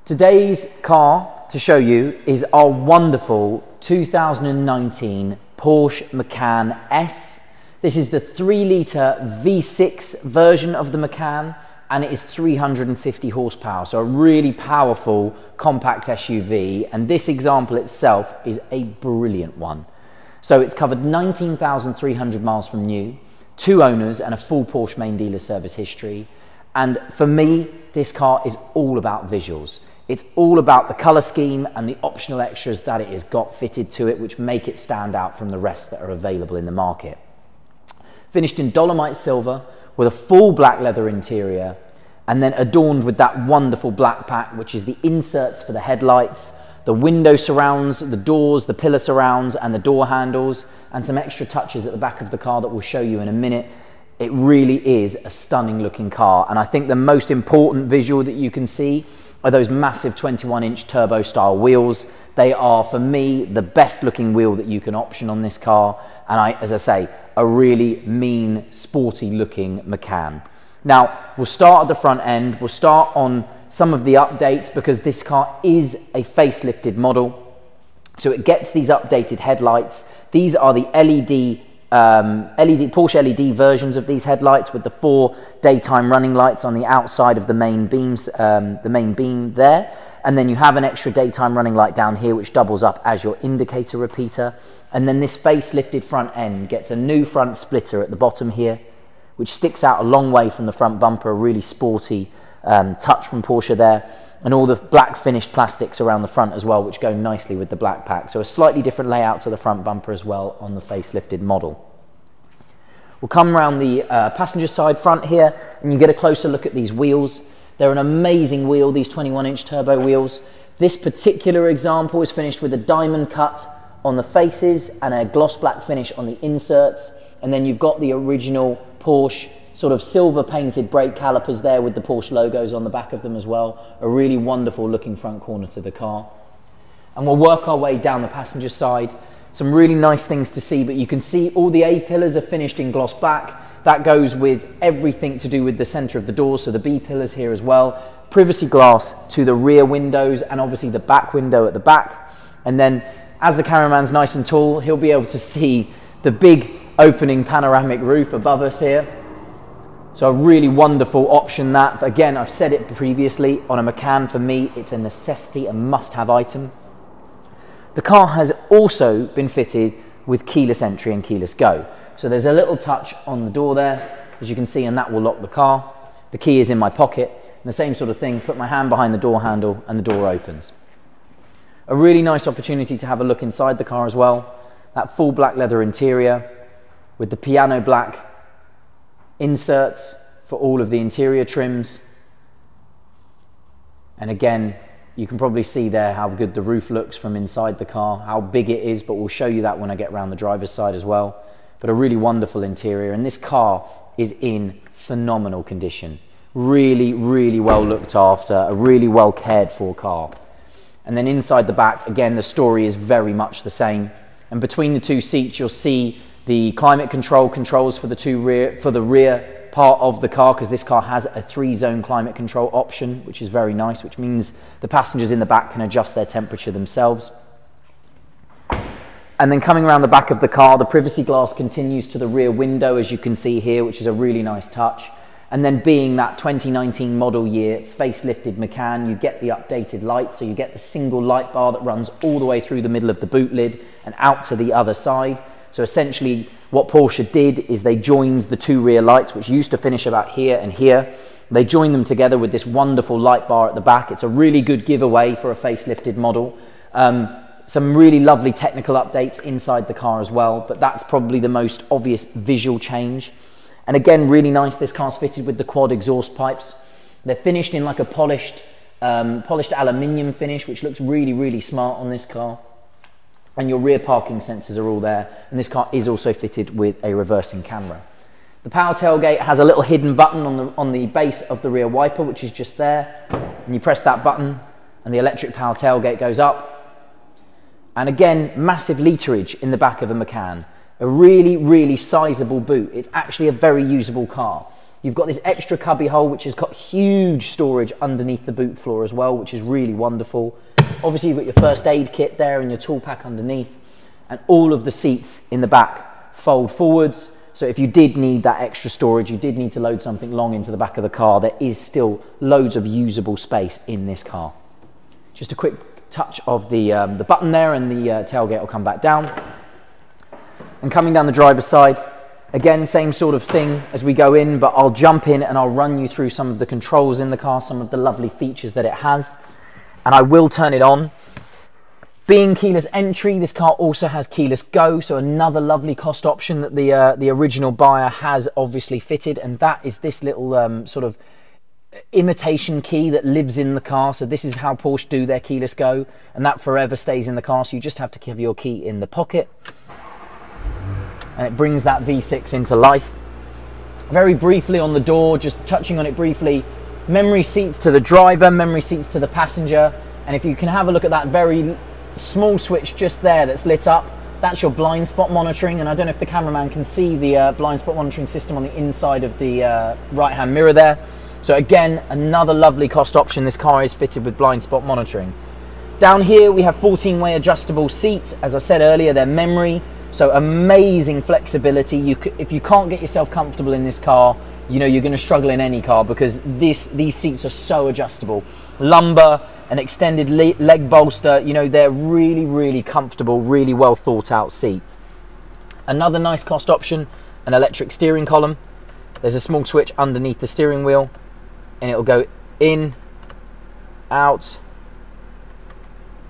Today's car to show you is our wonderful 2019 Porsche Macan S. This is the 3-litre V6 version of the Macan, and it is 350 horsepower, so a really powerful compact SUV, and this example itself is a brilliant one. So it's covered 19,300 miles from new, 2 owners and a full Porsche main dealer service history. And for me, this car is all about visuals. It's all about the colour scheme and the optional extras that it has got fitted to it, which make it stand out from the rest that are available in the market. Finished in Dolomite Silver with a full black leather interior, and then adorned with that wonderful black pack, which is the inserts for the headlights, the window surrounds, the doors, the pillar surrounds, and the door handles, and some extra touches at the back of the car that we'll show you in a minute. It really is a stunning looking car, and I think the most important visual that you can see are those massive 21-inch turbo style wheels. They are, for me, the best looking wheel that you can option on this car, and as I say, a really mean, sporty looking Macan. Now, we'll start at the front end. We'll start on some of the updates because this car is a facelifted model. So it gets these updated headlights. These are the Porsche LED versions of these headlights with the 4 daytime running lights on the outside of the main beams, the main beam there. And then you have an extra daytime running light down here which doubles up as your indicator repeater. And then this facelifted front end gets a new front splitter at the bottom here, which sticks out a long way from the front bumper, a really sporty touch from Porsche there. And all the black finished plastics around the front as well, which go nicely with the black pack. So a slightly different layout to the front bumper as well on the facelifted model. We'll come around the passenger side front here, and you get a closer look at these wheels. They're an amazing wheel, these 21-inch turbo wheels. This particular example is finished with a diamond cut on the faces and a gloss black finish on the inserts. And then you've got the original Porsche sort of silver painted brake calipers there with the Porsche logos on the back of them as well. A really wonderful looking front corner to the car. And we'll work our way down the passenger side. Some really nice things to see, but you can see all the A pillars are finished in gloss black. That goes with everything to do with the center of the door, so the B pillars here as well. Privacy glass to the rear windows and obviously the back window at the back. And then as the cameraman's nice and tall, he'll be able to see the big opening panoramic roof above us here. So a really wonderful option that, again, I've said it previously, on a Macan, for me, it's a necessity, a must-have item. The car has also been fitted with keyless entry and keyless go. So there's a little touch on the door there, as you can see, and that will lock the car. The key is in my pocket, and the same sort of thing, put my hand behind the door handle and the door opens. A really nice opportunity to have a look inside the car as well. That full black leather interior with the piano black inserts for all of the interior trims. And again, you can probably see there how good the roof looks from inside the car, how big it is, but we'll show you that when I get around the driver's side as well. But a really wonderful interior, and this car is in phenomenal condition. Really, really well looked after, a really well cared for car. And then inside the back, again, the story is very much the same. And between the 2 seats, you'll see the climate control controls for the rear part of the car, because this car has a 3-zone climate control option, which is very nice, which means the passengers in the back can adjust their temperature themselves. And then coming around the back of the car, the privacy glass continues to the rear window, as you can see here, which is a really nice touch. And then being that 2019 model year facelifted Macan, you get the updated lights, so you get the single light bar that runs all the way through the middle of the boot lid and out to the other side. So essentially what Porsche did is they joined the 2 rear lights, which used to finish about here and here. They joined them together with this wonderful light bar at the back. It's a really good giveaway for a facelifted model. Some really lovely technical updates inside the car as well, but that's probably the most obvious visual change. And again, really nice, this car's fitted with the quad exhaust pipes. They're finished in like a polished aluminium finish, which looks really, really smart on this car. And your rear parking sensors are all there, and this car is also fitted with a reversing camera. The power tailgate has a little hidden button on the base of the rear wiper, which is just there, and you press that button and the electric power tailgate goes up. And again, massive literage in the back of a Macan. A really, really sizable boot. It's actually a very usable car. You've got this extra cubby hole, which has got huge storage underneath the boot floor as well, which is really wonderful. Obviously, you've got your first aid kit there and your tool pack underneath, and all of the seats in the back fold forwards. So if you did need that extra storage, you did need to load something long into the back of the car, there is still loads of usable space in this car. Just a quick touch of the button there, and the tailgate will come back down. And coming down the driver's side, again, same sort of thing as we go in, but I'll jump in and I'll run you through some of the controls in the car, some of the lovely features that it has, and I will turn it on. Being keyless entry, this car also has keyless go, so another lovely cost option that the original buyer has obviously fitted, and that is this little sort of imitation key that lives in the car. So this is how Porsche do their keyless go, and that forever stays in the car, so you just have to have your key in the pocket, and it brings that V6 into life. Very briefly on the door, just touching on it briefly, memory seats to the driver, memory seats to the passenger, and if you can have a look at that very small switch just there that's lit up, that's your blind spot monitoring. And I don't know if the cameraman can see the blind spot monitoring system on the inside of the right hand mirror there. So again, another lovely cost option. This car is fitted with blind spot monitoring. Down here we have 14-way adjustable seats. As I said earlier, they're memory, so amazing flexibility. If you can't get yourself comfortable in this car, you know you're going to struggle in any car, because these seats are so adjustable. Lumbar, an extended leg bolster, you know, they're really, really comfortable, really well thought out seat. Another nice cost option, an electric steering column. There's a small switch underneath the steering wheel, and it'll go in, out,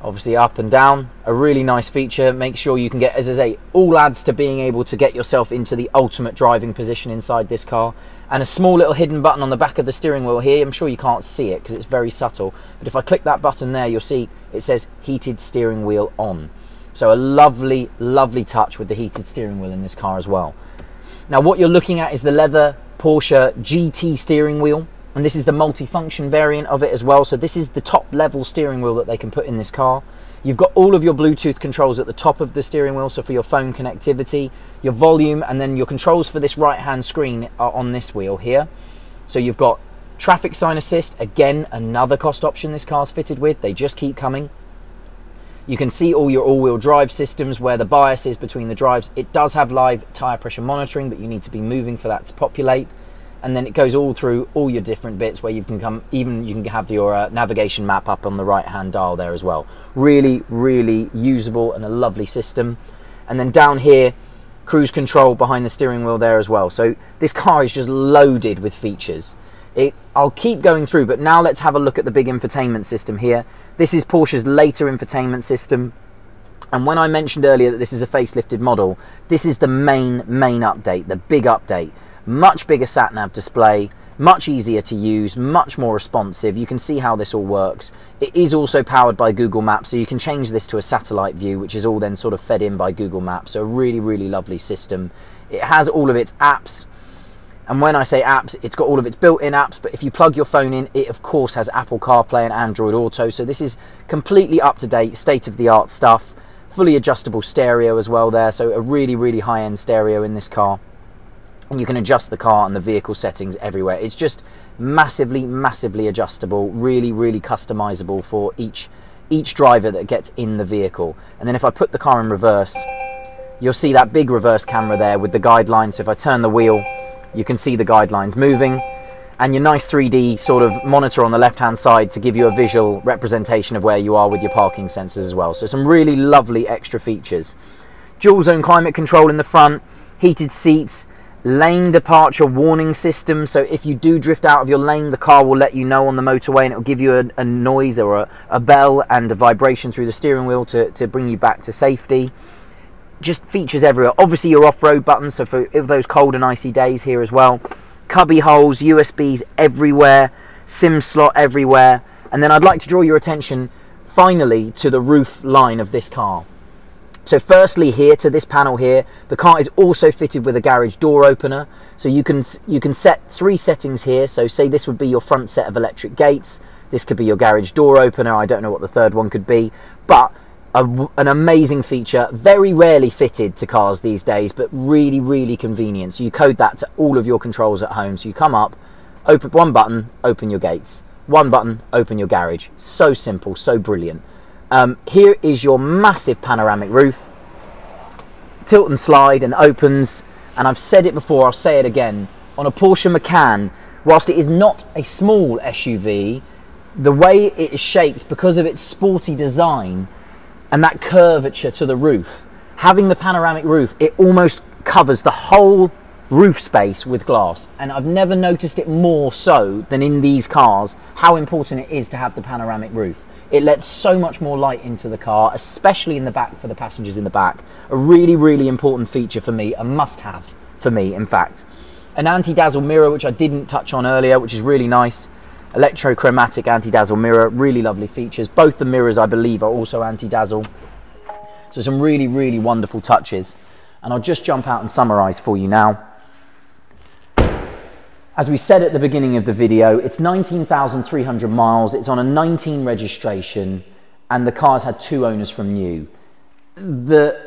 obviously up and down. A really nice feature. Make sure you can get, as I say, all adds to being able to get yourself into the ultimate driving position inside this car. And a small little hidden button on the back of the steering wheel here. I'm sure you can't see it because it's very subtle, but if I click that button there, you'll see it says heated steering wheel on. So a lovely, lovely touch with the heated steering wheel in this car as well. Now what you're looking at is the leather Porsche GT steering wheel, and this is the multi-function variant of it as well. So this is the top level steering wheel that they can put in this car. You've got all of your Bluetooth controls at the top of the steering wheel, so for your phone connectivity, your volume, and then your controls for this right hand screen are on this wheel here. So you've got traffic sign assist, again another cost option this car's fitted with. They just keep coming. You can see all your all-wheel drive systems, where the bias is between the drives. It does have live tyre pressure monitoring, but you need to be moving for that to populate. And then it goes all through all your different bits, where you can you can have your navigation map up on the right hand dial there as well. Really, really usable and a lovely system. And then down here, cruise control behind the steering wheel there as well. So this car is just loaded with features. I'll keep going through, but now let's have a look at the big infotainment system here. This is Porsche's later infotainment system. And when I mentioned earlier that this is a facelifted model, this is the main update, the big update. Much bigger sat-nav display, much easier to use, much more responsive. You can see how this all works. It is also powered by Google Maps, so you can change this to a satellite view, which is all then sort of fed in by Google Maps. So a really, really lovely system. It has all of its apps, and when I say apps, it's got all of its built-in apps, but if you plug your phone in, it of course has Apple CarPlay and Android Auto. So this is completely up-to-date, state-of-the-art stuff. Fully adjustable stereo as well there, so a really, really high-end stereo in this car. And you can adjust the car and the vehicle settings everywhere. It's just massively, massively adjustable, really, really customizable for each driver that gets in the vehicle. And then if I put the car in reverse, you'll see that big reverse camera there with the guidelines. So if I turn the wheel, you can see the guidelines moving, and your nice 3D sort of monitor on the left hand side to give you a visual representation of where you are with your parking sensors as well. So some really lovely extra features. Dual zone climate control in the front, heated seats, lane departure warning system, so if you do drift out of your lane, the car will let you know on the motorway, and it will give you a noise or a bell and a vibration through the steering wheel to bring you back to safety. Just features everywhere. Obviously your off-road buttons, so for those cold and icy days here as well. Cubby holes, USBs everywhere, SIM slot everywhere. And then I'd like to draw your attention finally to the roof line of this car. So firstly here, to this panel here, the car is also fitted with a garage door opener. So you can set 3 settings here. So say this would be your front set of electric gates. This could be your garage door opener. I don't know what the third one could be. But an amazing feature, very rarely fitted to cars these days, but really, really convenient. So you code that to all of your controls at home. So you come up, open one button, open your gates. One button, open your garage. So simple, so brilliant. Here is your massive panoramic roof. Tilt and slide and opens. And I've said it before, I'll say it again. On a Porsche Macan, whilst it is not a small SUV, the way it is shaped, because of its sporty design and that curvature to the roof, having the panoramic roof, it almost covers the whole roof space with glass. And I've never noticed it more so than in these cars, how important it is to have the panoramic roof. It lets so much more light into the car, especially in the back for the passengers in the back. A really, really important feature for me, a must-have for me, in fact. An anti-dazzle mirror, which I didn't touch on earlier, which is really nice. Electrochromatic anti-dazzle mirror, really lovely features. Both the mirrors, I believe, are also anti-dazzle. So some really, really wonderful touches. And I'll just jump out and summarize for you now. As we said at the beginning of the video, it's 19,300 miles, it's on a 19 registration, and the car's had 2 owners from new. The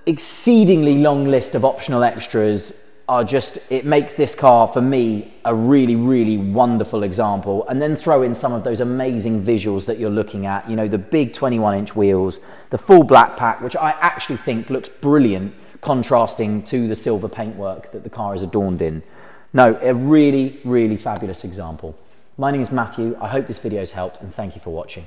exceedingly long list of optional extras are just, it makes this car, for me, a really, really wonderful example. And then throw in some of those amazing visuals that you're looking at, you know, the big 21-inch wheels, the full black pack, which I actually think looks brilliant, contrasting to the silver paintwork that the car is adorned in. No, a really, really fabulous example. My name is Matthew. I hope this video has helped, and thank you for watching.